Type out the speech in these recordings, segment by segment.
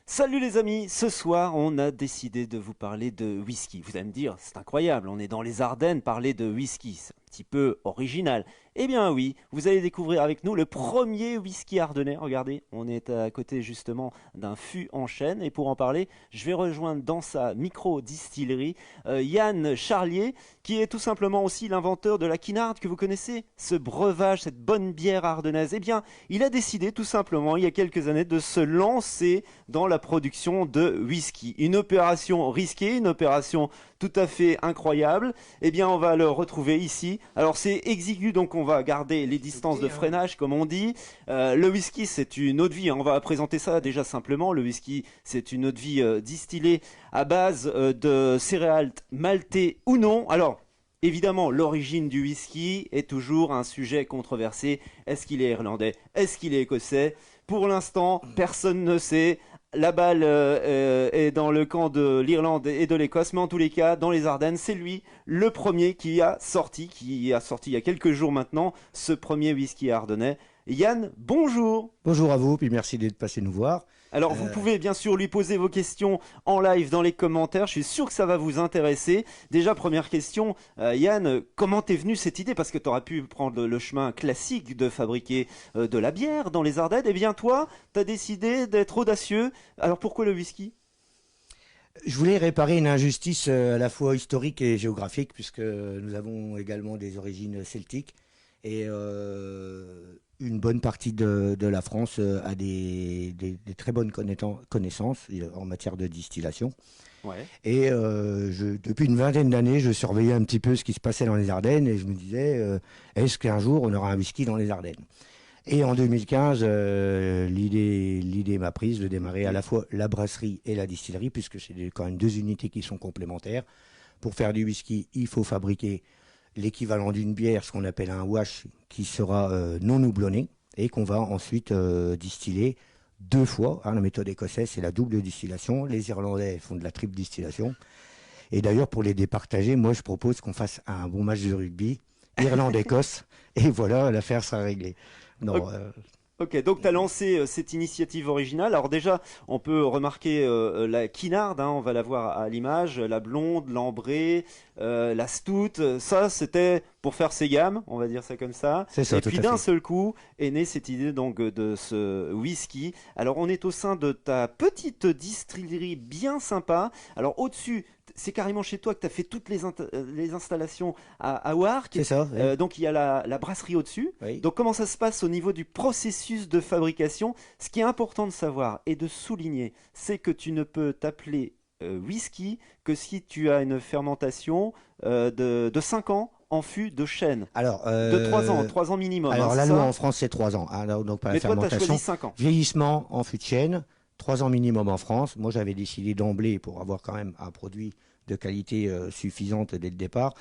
Salut les amis, ce soir on a décidé de vous parler de whisky. Vous allez me dire, c'est incroyable, on est dans les Ardennes, parler de whisky, c'est un petit peu original. Eh bien oui, vous allez découvrir avec nous le premier whisky ardennais. Regardez, on est à côté justement d'un fût en chêne et pour en parler, je vais rejoindre dans sa micro-distillerie Yann Charlier qui est tout simplement aussi l'inventeur de la Kinard que vous connaissez, ce breuvage, cette bonne bière ardennaise. Eh bien, il a décidé tout simplement il y a quelques années de se lancer dans la production de whisky. Une opération risquée, une opération tout à fait incroyable. Eh bien, on va le retrouver ici. Alors, c'est exigu, donc on va garder les distances de freinage, comme on dit. Le whisky, c'est une eau de vie. On va présenter ça déjà simplement. Le whisky, c'est une eau de vie distillée à base de céréales maltées ou non. Alors, évidemment, l'origine du whisky est toujours un sujet controversé. Est-ce qu'il est irlandais? Est-ce qu'il est écossais? Pour l'instant, personne ne sait. La balle est dans le camp de l'Irlande et de l'Écosse, mais en tous les cas, dans les Ardennes, c'est lui le premier qui a sorti il y a quelques jours maintenant, ce premier whisky ardennais. Yann, bonjour. Bonjour à vous, puis merci d'être passé nous voir. Alors, vous pouvez bien sûr lui poser vos questions en live dans les commentaires. Je suis sûr que ça va vous intéresser. Déjà, première question, Yann, comment t'es venue cette idée? Parce que tu aurais pu prendre le chemin classique de fabriquer de la bière dans les Ardennes. Eh bien, toi, tu as décidé d'être audacieux. Alors, pourquoi le whisky? Je voulais réparer une injustice à la fois historique et géographique, puisque nous avons également des origines celtiques. Et une bonne partie de la France a des très bonnes connaissances en matière de distillation. Ouais. Et depuis une vingtaine d'années, je surveillais un petit peu ce qui se passait dans les Ardennes et je me disais, est-ce qu'un jour on aura un whisky dans les Ardennes? Et en 2015, l'idée m'a prise de démarrer à la fois la brasserie et la distillerie, puisque c'est quand même deux unités qui sont complémentaires. Pour faire du whisky, il faut fabriquer l'équivalent d'une bière, ce qu'on appelle un wash, qui sera non houblonné et qu'on va ensuite distiller deux fois. La méthode écossaise, c'est la double distillation. Les Irlandais font de la triple distillation. Et d'ailleurs, pour les départager, moi, je propose qu'on fasse un bon match de rugby, Irlande-Écosse, et voilà, l'affaire sera réglée. Non, Ok, donc tu as lancé cette initiative originale. Alors déjà, on peut remarquer la Kinard, hein, on va la voir à l'image, la blonde, l'ambrée, la stout. Ça, c'était pour faire ses gammes, on va dire ça comme ça. c'est ça, Et tout puis à d'un fait. seul coup est née cette idée donc de ce whisky. Alors on est au sein de ta petite distillerie bien sympa. Alors au-dessus, c'est carrément chez toi que tu as fait toutes les installations à Wark. C'est ça, oui. Donc il y a la brasserie au-dessus. Oui. Donc comment ça se passe au niveau du processus de fabrication? Ce qui est important de savoir et de souligner, c'est que tu ne peux t'appeler whisky que si tu as une fermentation de 5 ans en fût de chêne. Alors, De 3 ans minimum, hein, alors c'est la loi ça? en France, c'est 3 ans. Donc, pas la Mais toi, tu as fermentation. choisi 5 ans. Vieillissement en fût de chêne, 3 ans minimum en France. Moi, j'avais décidé d'emblée, pour avoir quand même un produit de qualité suffisante dès le départ,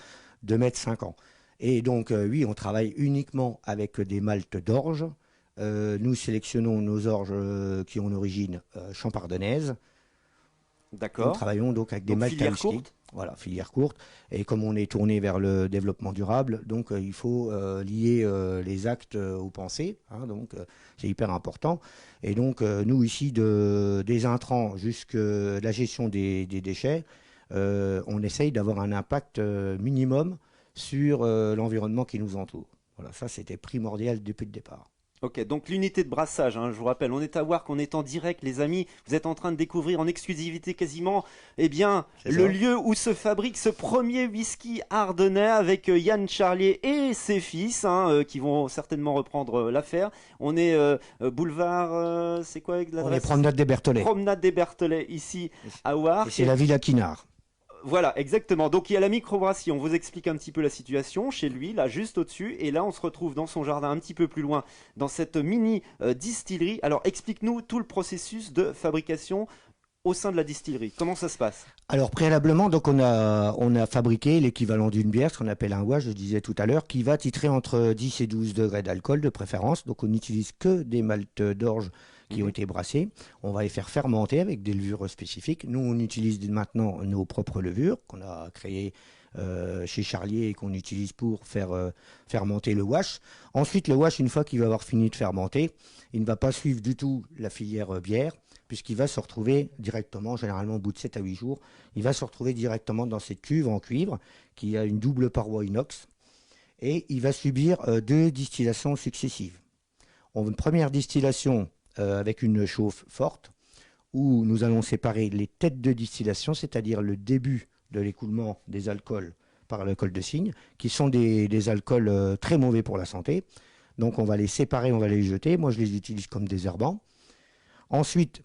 de mettre 5 ans. Et donc, oui, on travaille uniquement avec des maltes d'orge. Nous sélectionnons nos orges qui ont une origine champardonnaise. Nous D'accord. travaillons donc avec des Donc maltes à filière whisky. courte. Voilà, filière courte. Et comme on est tourné vers le développement durable, donc il faut lier les actes aux pensées. Donc c'est hyper important. Et donc nous ici, des intrants jusqu'à la gestion des déchets, on essaye d'avoir un impact minimum sur l'environnement qui nous entoure. Voilà, ça c'était primordial depuis le départ. Ok, donc l'unité de brassage, hein, je vous rappelle, on est à Wark, on est en direct, les amis. Vous êtes en train de découvrir en exclusivité quasiment, eh bien, C'est le ça. lieu où se fabrique ce premier whisky ardennais avec Yann Charlier et ses fils, hein, qui vont certainement reprendre l'affaire. On est boulevard, c'est quoi avec On est l'adresse? promenade des Bertholet. Promenade des Bertholet, ici à Et Wark. c'est la Villa Quinard. Voilà, exactement. Donc il y a la microbrasserie, on vous explique un petit peu la situation chez lui, là juste au-dessus, et là on se retrouve dans son jardin un petit peu plus loin, dans cette mini distillerie. Alors explique-nous tout le processus de fabrication au sein de la distillerie. Comment ça se passe? Alors préalablement, donc on a fabriqué l'équivalent d'une bière, ce qu'on appelle un wash, je disais tout à l'heure, qui va titrer entre 10 et 12 degrés d'alcool de préférence. Donc on n'utilise que des maltes d'orge qui ont été brassés. On va les faire fermenter avec des levures spécifiques. Nous, on utilise maintenant nos propres levures qu'on a créées chez Charlier et qu'on utilise pour faire fermenter le wash. Ensuite, le wash, une fois qu'il va avoir fini de fermenter, il ne va pas suivre du tout la filière bière, puisqu'il va se retrouver directement, généralement au bout de 7 à 8 jours, il va se retrouver directement dans cette cuve en cuivre qui a une double paroi inox et il va subir 2 distillations successives. Une première distillation avec une chauffe forte où nous allons séparer les têtes de distillation, c'est-à-dire le début de l'écoulement des alcools par l'alcool de cygne, qui sont des alcools très mauvais pour la santé. Donc on va les séparer, on va les jeter. Moi je les utilise comme désherbants. Ensuite,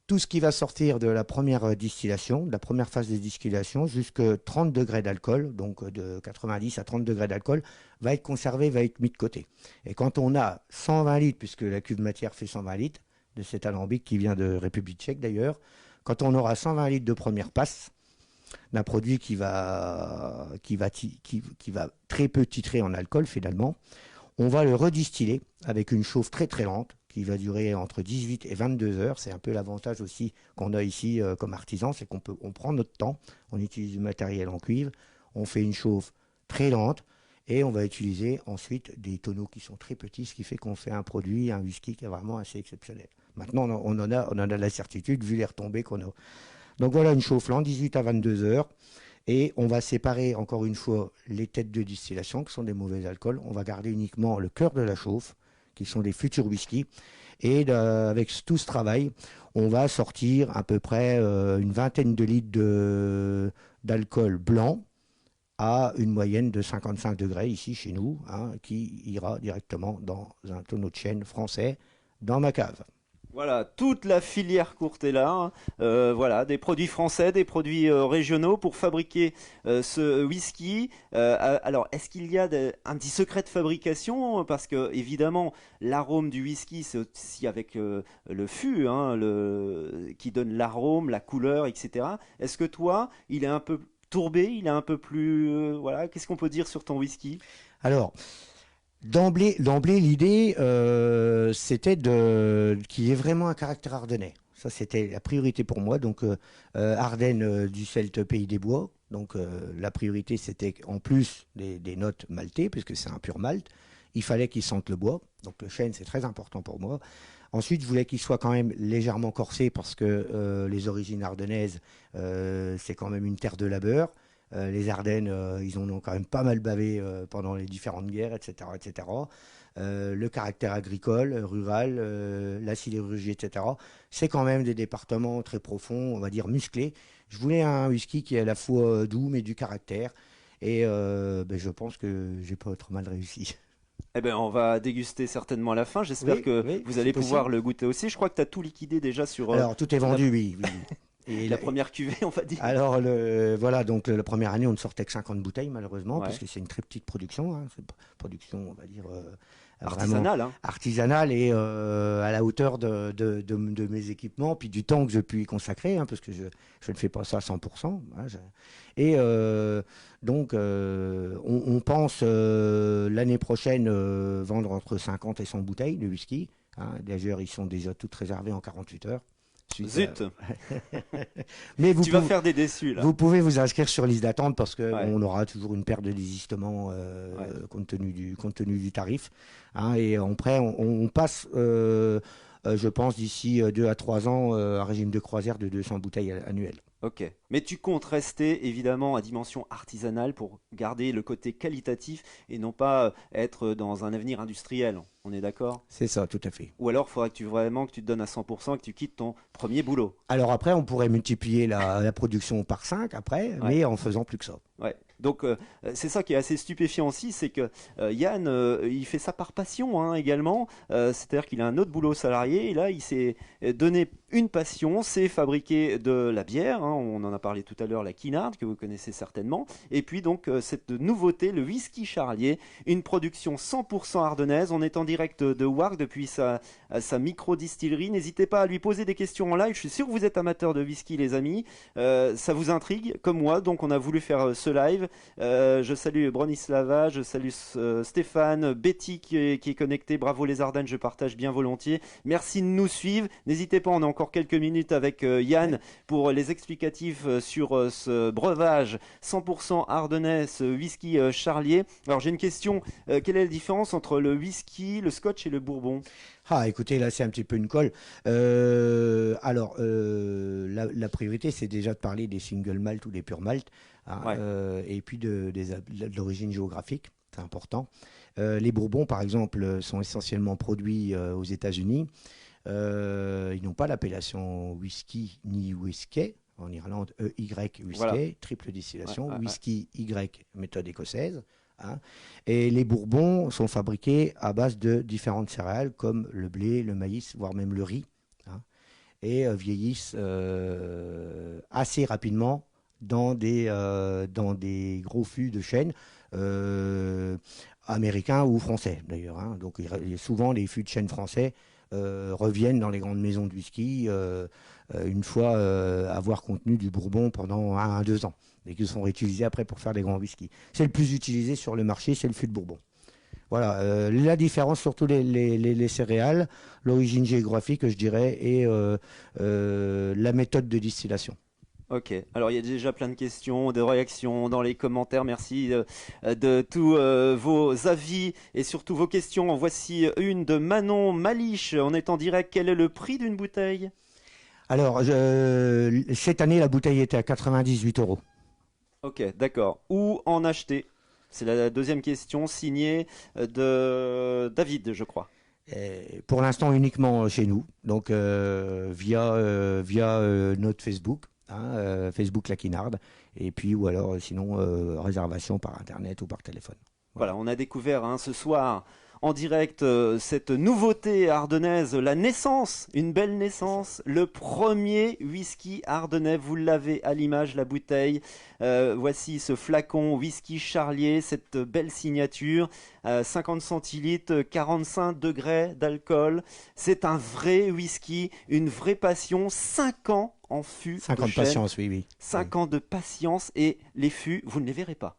tout ce qui va sortir de la première distillation, de la première phase de distillation, jusqu'à 30 degrés d'alcool, donc de 90 à 30 degrés d'alcool, va être conservé, va être mis de côté. Et quand on a 120 litres, puisque la cuve matière fait 120 litres, de cet alambic qui vient de République tchèque d'ailleurs, quand on aura 120 litres de première passe, d'un produit qui va très peu titrer en alcool finalement, on va le redistiller avec une chauffe très très lente, qui va durer entre 18 et 22 heures. C'est un peu l'avantage aussi qu'on a ici comme artisan, c'est on prend notre temps, on utilise du matériel en cuivre, on fait une chauffe très lente et on va utiliser ensuite des tonneaux qui sont très petits, ce qui fait qu'on fait un produit, un whisky qui est vraiment assez exceptionnel. Maintenant, on en a la certitude vu les retombées qu'on a. Donc voilà une chauffe lente, 18 à 22 heures. Et on va séparer encore une fois les têtes de distillation, qui sont des mauvais alcools. On va garder uniquement le cœur de la chauffe, qui sont des futurs whisky. Et avec tout ce travail, on va sortir à peu près une vingtaine de litres d'alcool blanc à une moyenne de 55 degrés ici chez nous, qui ira directement dans un tonneau de chêne français dans ma cave. Voilà, toute la filière courte est là. Voilà, des produits français, des produits régionaux pour fabriquer ce whisky. Alors, est-ce qu'il y a un petit secret de fabrication? Parce que, évidemment, l'arôme du whisky, c'est aussi avec le fût qui donne l'arôme, la couleur, etc. Est-ce que toi, il est un peu tourbé, il est un peu plus... voilà, qu'est-ce qu'on peut dire sur ton whisky? Alors, d'emblée, l'idée, c'était qu'il y ait vraiment un caractère ardennais. Ça, c'était la priorité pour moi. Donc, Ardennes du Celte, pays des bois. Donc, la priorité, c'était en plus des notes maltées, puisque c'est un pur malt, il fallait qu'il sente le bois. Donc, le chêne, c'est très important pour moi. Ensuite, je voulais qu'il soit quand même légèrement corsé, parce que les origines ardennaises, c'est quand même une terre de labeur. Les Ardennes, ils en ont quand même pas mal bavé pendant les différentes guerres, etc. etc. Le caractère agricole, rural, la sidérurgie, etc. C'est quand même des départements très profonds, on va dire musclés. Je voulais un whisky qui est à la fois doux, mais du caractère. Et je pense que j'ai pas trop mal réussi. Eh ben, on va déguster certainement à la fin. J'espère que vous allez pouvoir le goûter aussi. Je crois que tu as tout liquidé déjà sur... Alors, tout est vendu, oui. Et la première cuvée, on va dire. Alors, voilà, donc la première année, on ne sortait que 50 bouteilles, malheureusement, parce que c'est une très petite production. C'est une production, on va dire, artisanale. Artisanale et à la hauteur de mes équipements, puis du temps que je puis y consacrer, parce que je ne fais pas ça à 100%. Et donc, on pense l'année prochaine vendre entre 50 et 100 bouteilles de whisky. D'ailleurs, ils sont déjà toutes réservées en 48 heures. Zut. Mais tu vas faire des déçus là. Vous pouvez vous inscrire sur liste d'attente parce qu'on aura toujours une paire de désistements compte tenu du tarif. Et après, on passe, je pense, d'ici 2 à 3 ans, un régime de croisière de 200 bouteilles annuelles. Ok. Mais tu comptes rester évidemment à dimension artisanale pour garder le côté qualitatif et non pas être dans un avenir industriel. On est d'accord? C'est ça, tout à fait. Ou alors, il faudrait que tu te donnes à 100% et que tu quittes ton premier boulot. Alors après, on pourrait multiplier la production par 5 après, mais en faisant plus que ça. Ouais. Donc c'est ça qui est assez stupéfiant aussi, c'est que Yann, il fait ça par passion également. C'est-à-dire qu'il a un autre boulot salarié et là, il s'est donné une passion, c'est fabriquer de la bière. On en a parlé tout à l'heure, la Kinard, que vous connaissez certainement. Et puis donc cette nouveauté, le whisky Charlier, une production 100% ardennaise. On est en direct de Warg depuis sa micro-distillerie. N'hésitez pas à lui poser des questions en live. Je suis sûr que vous êtes amateurs de whisky, les amis. Ça vous intrigue, comme moi. Donc on a voulu faire ce live. Je salue Bronislava, je salue Stéphane, Betty qui est connecté. Bravo les Ardennes, je partage bien volontiers. Merci de nous suivre. N'hésitez pas, on a encore quelques minutes avec Yann pour les explications explicatif sur ce breuvage 100% ardennais, ce whisky Charlier. Alors j'ai une question, quelle est la différence entre le whisky, le scotch et le bourbon? Ah, écoutez, là, c'est un petit peu une colle. La priorité, c'est déjà de parler des single malt ou des pure malt, hein, Ouais. et puis de l'origine géographique, c'est important. Les bourbons, par exemple, sont essentiellement produits aux États-Unis. Ils n'ont pas l'appellation whisky ni whisky. En Irlande, EY whisky, Voilà. triple distillation, Ouais, ouais, ouais. whisky Y méthode écossaise, hein. Et les bourbons sont fabriqués à base de différentes céréales comme le blé, le maïs, voire même le riz, hein, et vieillissent assez rapidement dans des gros fûts de chêne américains ou français d'ailleurs, hein. Donc souvent les fûts de chêne français reviennent dans les grandes maisons de whisky une fois avoir contenu du bourbon pendant 1 à 2 ans et qui sont réutilisés après pour faire des grands whiskies. C'est le plus utilisé sur le marché, c'est le fût de bourbon. Voilà, la différence, surtout les céréales, l'origine géographique, je dirais, et la méthode de distillation. Ok, alors il y a déjà plein de questions, de réactions dans les commentaires. Merci de tous vos avis et surtout vos questions. Voici une de Manon Maliche. On est en direct. Quel est le prix d'une bouteille? Alors, cette année, la bouteille était à 98 euros. Ok, d'accord. Où en acheter? C'est la deuxième question signée de David, je crois. Pour l'instant, uniquement chez nous, donc via notre Facebook, hein, Facebook Laquinard, et puis ou alors sinon réservation par Internet ou par téléphone. Voilà. Voilà, on a découvert ce soir en direct cette nouveauté ardennaise, la naissance, une belle naissance, le premier whisky ardennais, vous l'avez à l'image, la bouteille. Voici ce flacon whisky Charlier, cette belle signature, 50 centilitres, 45 degrés d'alcool. C'est un vrai whisky, une vraie passion, 5 ans en fût de 50 chêne, patience, oui, oui. 5 ans de patience et les fûts, vous ne les verrez pas.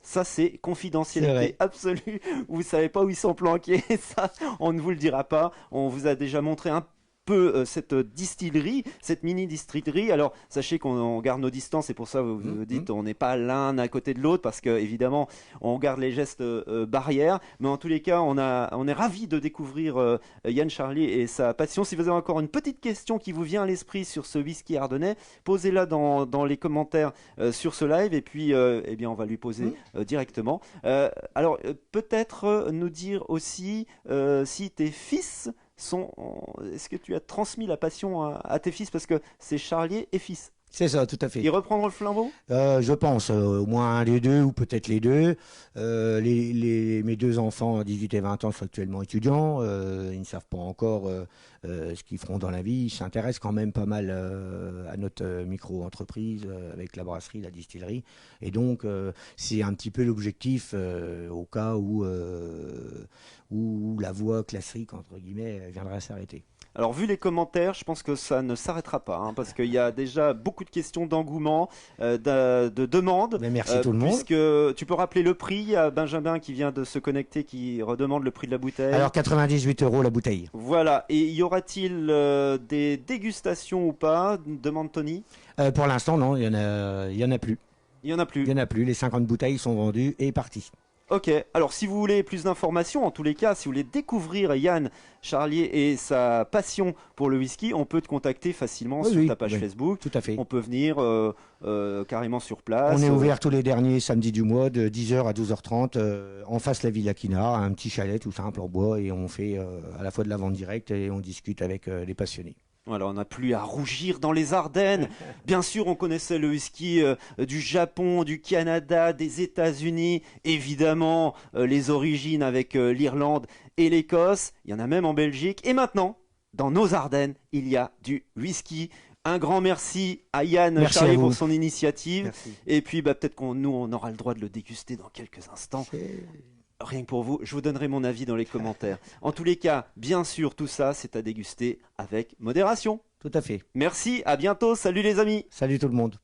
Ça, c'est C'est confidentialité vrai. absolue. Vous savez pas où ils sont planqués. Ça, on ne vous le dira pas. On vous a déjà montré un peu cette distillerie, cette mini distillerie. Alors, sachez qu'on garde nos distances. C'est pour ça que vous dites on n'est pas l'un à côté de l'autre parce que évidemment, on garde les gestes barrières. Mais en tous les cas, on est ravis de découvrir Yann Charlier et sa passion. Si vous avez encore une petite question qui vous vient à l'esprit sur ce whisky ardennais, posez-la dans les commentaires sur ce live et puis eh bien on va lui poser directement. Alors peut-être nous dire aussi si tes fils sont... Est-ce que tu as transmis la passion à tes fils parce que c'est Charlier et fils. C'est ça, tout à fait. Ils reprendront le flambeau? Je pense, au moins un des deux, ou peut-être les deux. Mes deux enfants, 18 et 20 ans, sont actuellement étudiants. Ils ne savent pas encore ce qu'ils feront dans la vie. Ils s'intéressent quand même pas mal à notre micro-entreprise avec la brasserie, la distillerie. Et donc, c'est un petit peu l'objectif au cas où la voie classique, entre guillemets, viendrait à s'arrêter. Alors, vu les commentaires, je pense que ça ne s'arrêtera pas, parce qu'il y a déjà beaucoup de questions d'engouement, de demandes. Mais merci tout le monde. Puisque tu peux rappeler le prix, il y a Benjamin qui vient de se connecter, qui redemande le prix de la bouteille. Alors, 98 euros la bouteille. Voilà, et y aura-t-il des dégustations ou pas? Demande Tony. Pour l'instant, non, il y en a plus. Il n'y en a plus. Il y en a plus. Les 50 bouteilles sont vendues et parties. Ok, alors si vous voulez plus d'informations, en tous les cas, si vous voulez découvrir Yann Charlier et sa passion pour le whisky, on peut te contacter facilement Oui, sur oui, ta page oui, Facebook. tout à fait. On peut venir carrément sur place. On est ouvert tous les derniers samedis du mois de 10h à 12h30 en face la Villa Quinard, un petit chalet tout simple en bois et on fait à la fois de la vente directe et on discute avec les passionnés. Voilà, on n'a plus à rougir dans les Ardennes. Bien sûr, on connaissait le whisky du Japon, du Canada, des États-Unis. Évidemment, les origines avec l'Irlande et l'Écosse. Il y en a même en Belgique. Et maintenant, dans nos Ardennes, il y a du whisky. Un grand merci à Yann Charlier pour son initiative. Merci. Et puis, peut-être nous, on aura le droit de le déguster dans quelques instants. Rien que pour vous, je vous donnerai mon avis dans les commentaires. En tous les cas, bien sûr, tout ça, c'est à déguster avec modération. Tout à fait. Merci, à bientôt, salut les amis. Salut tout le monde.